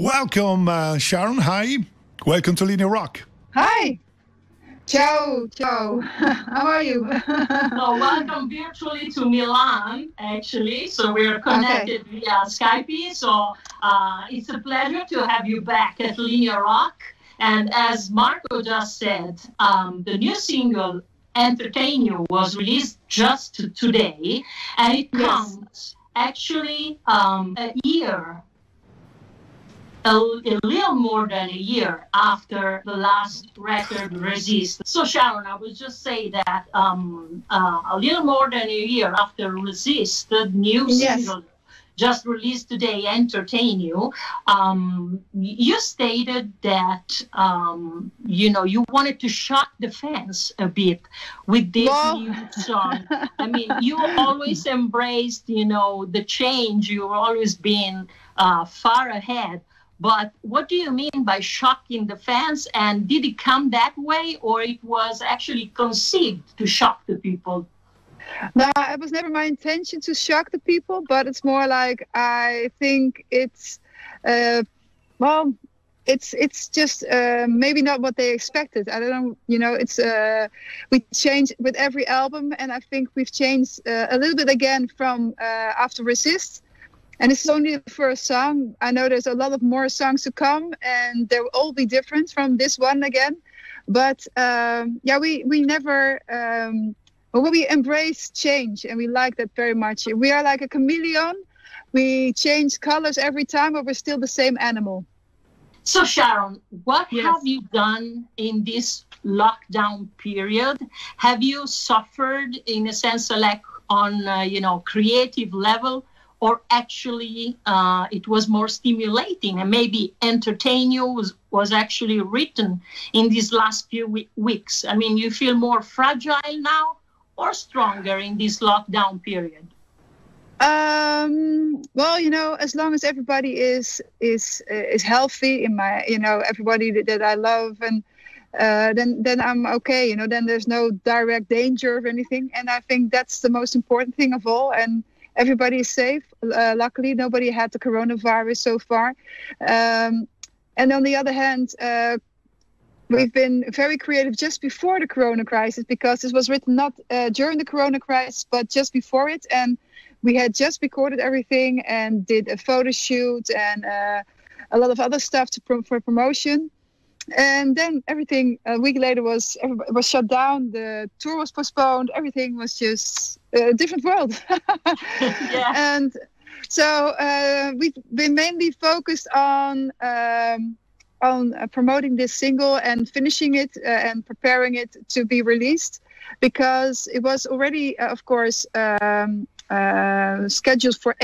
Welcome, Sharon. Hi. Welcome to Linea Rock. Hi. Ciao, ciao. How are you? So welcome virtually to Milan, actually. So we are connected via Skype. So it's a pleasure to have you back at Linea Rock. And as Marco just said, the new single, Entertain You, was released just today. And it comes actually a year, a little more than a year after the last record Resist. So Sharon, I would just say that a little more than a year after Resist, the new single just released today, Entertain You, you stated that, you wanted to shock the fans a bit with this new song. I mean, you always embraced, the change. You've always been far ahead. But what do you mean by shocking the fans? And did it come that way, or it was actually conceived to shock the people? No, it was never my intention to shock the people, but it's more like I think it's just maybe not what they expected. I don't know, it's we change with every album, and I think we've changed a little bit again from after Resist. And it's only the first song. I know there's a lot of more songs to come, and they will all be different from this one again. But we never, we embrace change, and we like that very much. We are like a chameleon. We change colors every time, but we're still the same animal. So Sharon, what have you done in this lockdown period? Have you suffered in a sense, like on, creative level? Or actually, it was more stimulating, and maybe Entertain You was actually written in these last few weeks. I mean, you feel more fragile now or stronger in this lockdown period? As long as everybody is healthy, in my, everybody that I love, and then I'm okay. Then there's no direct danger of anything, and I think that's the most important thing of all. And everybody is safe. Luckily, nobody had the coronavirus so far. And on the other hand, we've been very creative just before the corona crisis, because this was written not during the corona crisis, but just before it. And we had just recorded everything and did a photo shoot and a lot of other stuff for promotion. And then everything a week later was shut down. The tour was postponed. Everything was just a different world. And so we've been mainly focused on promoting this single and finishing it and preparing it to be released, because it was already, of course, scheduled for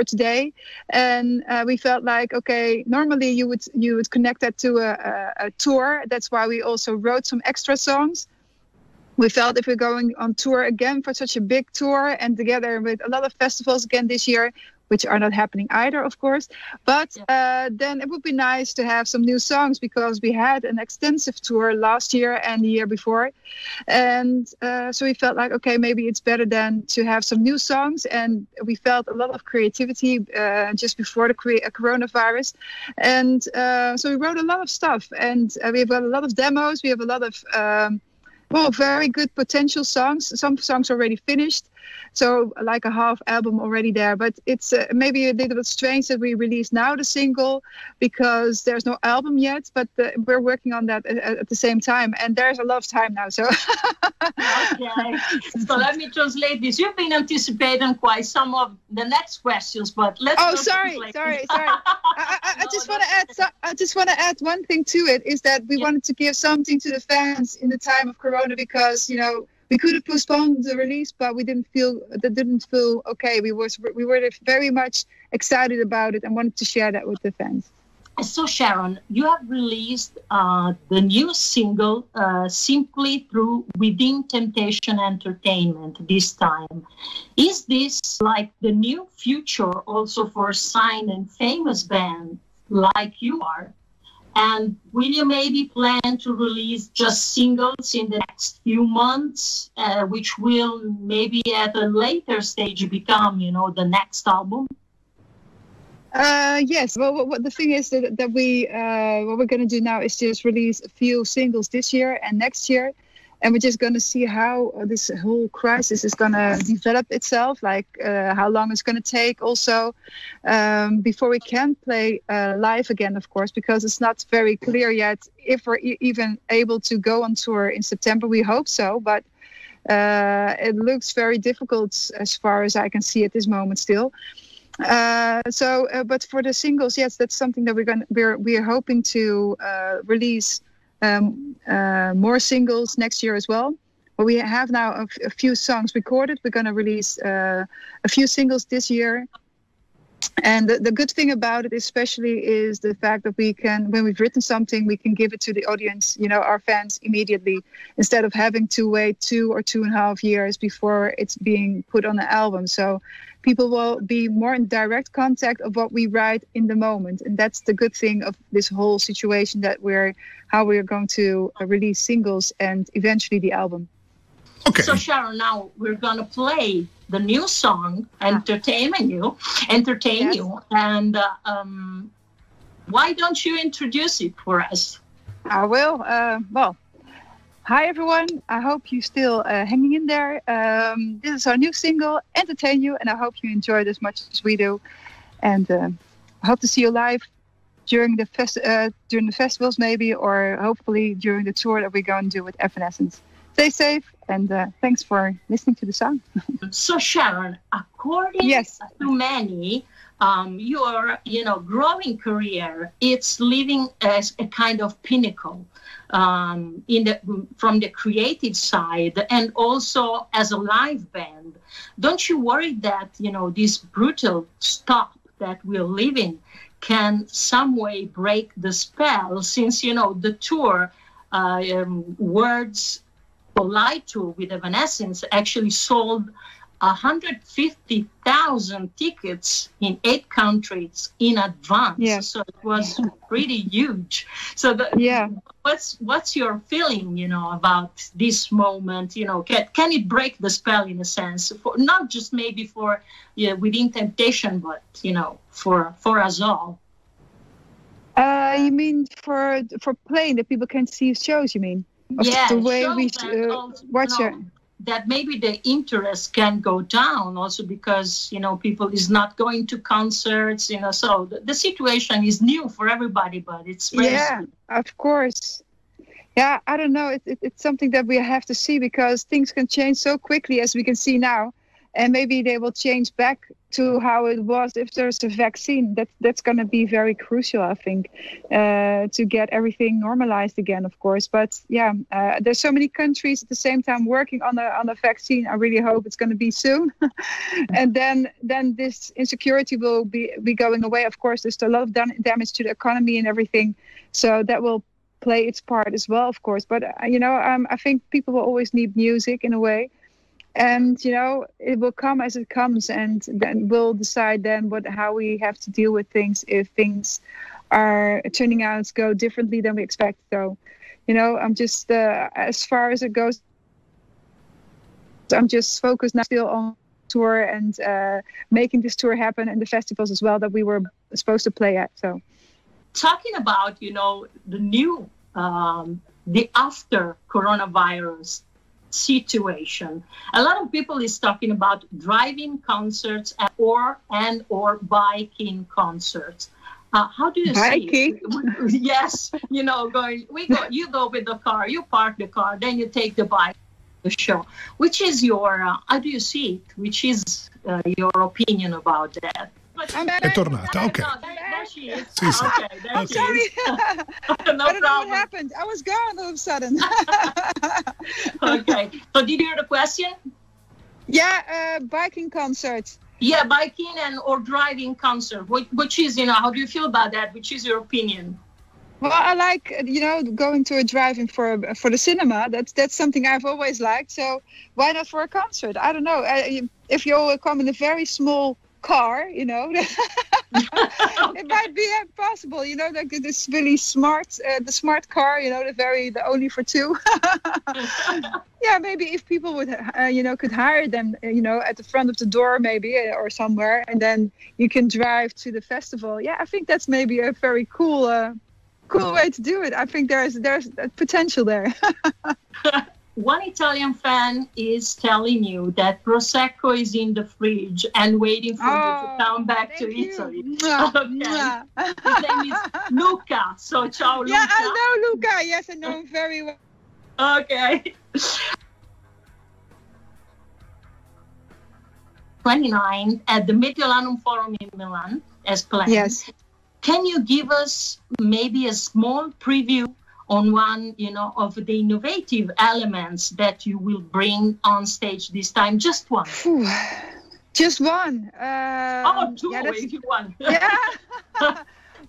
today, and we felt like, okay, normally you would connect that to a tour. That's why we also wrote some extra songs. We felt if we're going on tour again for such a big tour, and together with a lot of festivals again this year, which are not happening either, of course. But then it would be nice to have some new songs, because we had an extensive tour last year and the year before. And so we felt like, okay, maybe it's better than to have some new songs. And we felt a lot of creativity just before the coronavirus. And so we wrote a lot of stuff. And we've got a lot of demos. We have a lot of very good potential songs. Some songs already finished, so like a half album already there. But it's maybe a little bit strange that we release now the single, because there's no album yet, but we're working on that at the same time, and there's a lot of time now. So okay, so let me translate this. You've been anticipating quite some of the next questions, but let's. Oh, sorry. I just want to add one thing to it, is that we wanted to give something to the fans in the time of Corona, because we could have postponed the release, but we didn't feel okay. We were very much excited about it and wanted to share that with the fans. So Sharon, you have released the new single simply through Within Temptation Entertainment this time. Is this like the new future also for signed and famous bands like you are? And will you maybe plan to release just singles in the next few months, which will maybe at a later stage become, the next album? Yes. Well, what the thing is that we what we're going to do now is just release a few singles this year and next year, and we're just going to see how this whole crisis is going to develop itself, like how long it's going to take also before we can play live again, of course, because it's not very clear yet if we're even able to go on tour in September. We hope so, but it looks very difficult as far as I can see at this moment still. But for the singles, yes, that's something that we're hoping to release more singles next year as well. But we have now a few songs recorded. We're going to release a few singles this year. And the good thing about it especially is the fact that we can, when we've written something, we can give it to the audience, our fans immediately, instead of having to wait 2 or 2.5 years before it's being put on the album. So people will be more in direct contact of what we write in the moment. And that's the good thing of this whole situation, that how we're going to release singles and eventually the album. Okay. So Sharon, now we're going to play the new song, entertain you. And why don't you introduce it for us? I will. Hi everyone. I hope you're still hanging in there. This is our new single, Entertain You, and I hope you enjoy it as much as we do. And I hope to see you live during the festivals maybe, or hopefully during the tour that we're going to do with Evanescence. Stay safe, and thanks for listening to the song. So Sharon, according to many, your growing career, it's living as a kind of pinnacle from the creative side, and also as a live band. Don't you worry that this brutal stop that we're living can some way break the spell, since the tour Words Lied to with Evanescence actually sold 150,000 tickets in 8 countries in advance. Yeah. So it was pretty huge. So what's your feeling, about this moment? Can it break the spell in a sense, for not just maybe for Within Temptation, but for us all? You mean for playing, that people can see shows? You mean? Yeah, the way we watch it. That maybe the interest can go down also because people is not going to concerts. So the situation is new for everybody, but it's of course. Yeah, I don't know. It's something that we have to see, because things can change so quickly, as we can see now, and maybe they will change back to how it was if there's a vaccine. That's going to be very crucial, I think, to get everything normalized again, of course. But there's so many countries at the same time working on a vaccine. I really hope it's going to be soon. And then this insecurity will be going away. Of course, there's a lot of damage to the economy and everything, so that will play its part as well, of course. But I think people will always need music in a way. And, it will come as it comes, and then we'll decide then how we have to deal with things if things are turning out to go differently than we expect. So, I'm just, as far as it goes, I'm just focused now still on tour and making this tour happen, and the festivals as well that we were supposed to play at. So, talking about, the new, the after coronavirus situation, a lot of people is talking about driving concerts or biking concerts. How do you biking? See? Yes, you go with the car, you park the car, then you take the bike to the show. Which is your how do you see it? Which is your opinion about that? È tornata, ok. There she is. Sì, sì. Okay, there she Sorry. is. No I don't know what problem. happened. I was gone all of a sudden. Okay. So did you hear the question? Yeah, biking concerts. Yeah, biking or driving concert. Which is, how do you feel about that? Which is your opinion? Well, I like, going to a drive-in for the cinema. That's something I've always liked. So why not for a concert? I don't know. If you all come in a very small car, you know. It might be possible, you know, like this really smart, the smart car, you know, the only for two. Yeah, maybe if people would, you know, could hire them, you know, at the front of the door, maybe, or somewhere, and then you can drive to the festival. Yeah, I think that's maybe a very cool way to do it. I think there's potential there. One Italian fan is telling you that Prosecco is in the fridge and waiting for you to come back to Italy. Okay. His name is Luca. So ciao, Luca. Yeah, I know Luca. Yes, I know him very well. Okay. 29 at the Mediolanum Forum in Milan, as planned. Yes. Can you give us maybe a small preview on one, you know, of the innovative elements that you will bring on stage this time? Just one. Just one. Two if you want. Yeah.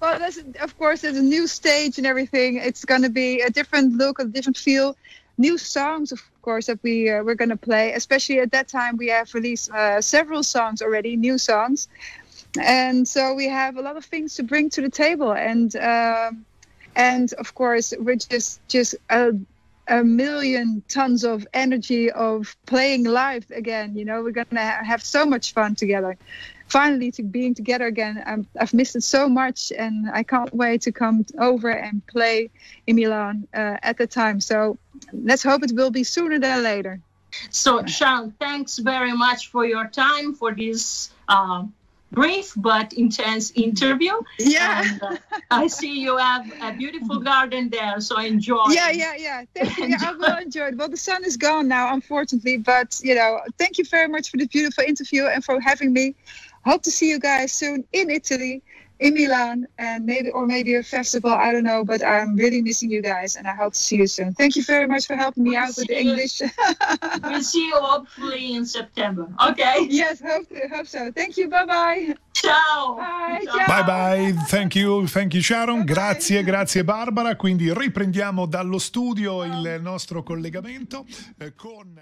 Well, of course, there's a new stage and everything. It's going to be a different look, a different feel. New songs, of course, that we're going to play. Especially at that time, we have released several songs already, new songs. And so we have a lot of things to bring to the table. And of course, we're just a million tons of energy of playing live again. You know, we're going to have so much fun together. Finally, being together again. I've missed it so much, and I can't wait to come over and play in Milan at the time. So let's hope it will be sooner than later. So, Sharon, thanks very much for your time for this brief but intense interview. Yeah. And, I see you have a beautiful garden there, so enjoy. Yeah. Thank you. Yeah, I will enjoy it. Well, the sun is gone now, unfortunately, but, you know, thank you very much for this beautiful interview and for having me. Hope to see you guys soon in Italy, in Milan, and maybe a festival. I don't know, but I'm really missing you guys, and I hope to see you soon. Thank you very much for helping me out with the English. We'll see you hopefully in September. Okay. Yes, hope so. Thank you. Bye. Ciao. Bye. Bye. Thank you Sharon. Grazie Barbara. Quindi riprendiamo dallo studio il nostro collegamento con